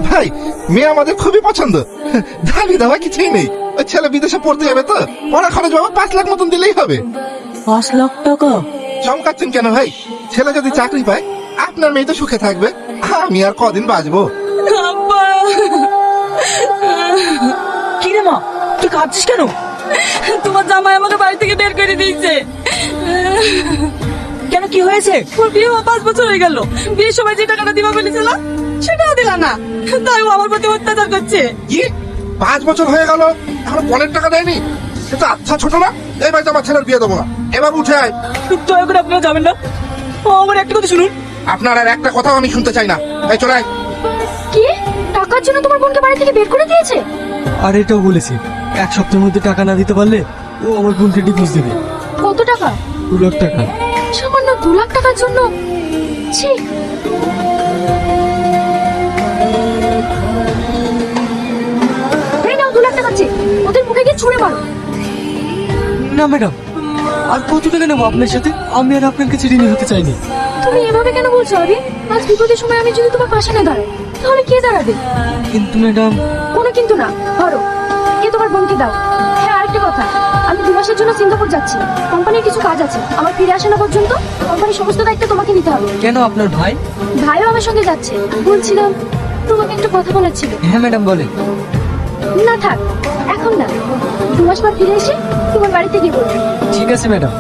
ভাই মেয়ে আমাদের খুবই পছন্দ, দাবি দেওয়া কিছুই নেই। ওই ছেলে বিদেশে পড়তে যাবে তো, পড়া খরচ বাবা 5 লাখ মতন দিলেই হবে। 5 লাখ টাকা? চমকাচ্ছেন কেন ভাই? ছেলে যদি চাকরি পায় আপনার মেয়ে তো সুখে থাকবে, আমি আর কদিন বাঁচবো। আব্বা, কি রে মা, তুই কাঁদছিস কেন? তোমার জামাই আমাকে বাড়ি থেকে বের করে দিয়েছে। কেন, কি হয়েছে? ওর বিয়ে হওয়া 5 বছর হয়ে গেল। বিয়ের সময় যে টাকাটা দিবা বলেছিল সেটাও দিলা না, তাই ও আমার প্রতি অত্যাচার করছে। কি 5 বছর হয়ে গেল এখন পনের টাকা দেয়নি? এটা আচ্ছা ছোট না? এই বাড়িতে আমার ছেলের বিয়ে দেবো না, এবার উঠে আয়। দয়া করে আপনারা যাবেন না, আমার একটা কথা শুনুন। আপনার আর একটা কথাও আমি শুনতে চাই না, এই চলে আয়। কি টাকার জন্য তোমার বোনকে বাড়ি থেকে বের করে দিয়েছে? আর এটাও বলেছি 1 সপ্তাহের মধ্যে টাকা না দিতে পারলে ও আমার বোনকে ডিভোর্স দেবে। কত টাকা? 2 লাখ টাকা। সামান্য 2 লাখ টাকার জন্য? ছি। এই নাও 2 লাখ টাকা, ওদের মুখে গিয়ে ছুঁড়ে মারো। না ম্যাডাম, আর কত টাকা নেবো আপনার সাথে? আমি আর আপনার কাছে ঋণী হতে চাইনি। তুমি এভাবে কেন বলছো আবি? আজ বিপদের সময় আমি যদি তোমার পাশে না দাঁড়াই তাহলে কে দাঁড়াবে? কিন্তু ম্যাডাম। কোনো কিন্তু না, ধরো এ তোমার বোনকে দাও। হ্যাঁ, আরেকটা কথা, আমি 2 মাসের জন্য সিঙ্গাপুর যাচ্ছি, কোম্পানির কিছু কাজ আছে, আমার ফিরে আসা না পর্যন্ত কোম্পানির সমস্ত দায়িত্ব তোমাকে নিতে হবে। কেন, আপনার ভাই? ভাইও আমার সঙ্গে যাচ্ছে। বলছিলাম তোমাকে একটু কথা বলার ছিল। হ্যাঁ ম্যাডাম, বলেন। না থাক, এখন না, 2 মাস পর ফিরে এসে তোমার বাড়িতে গিয়ে বলবো। ঠিক আছে ম্যাডাম।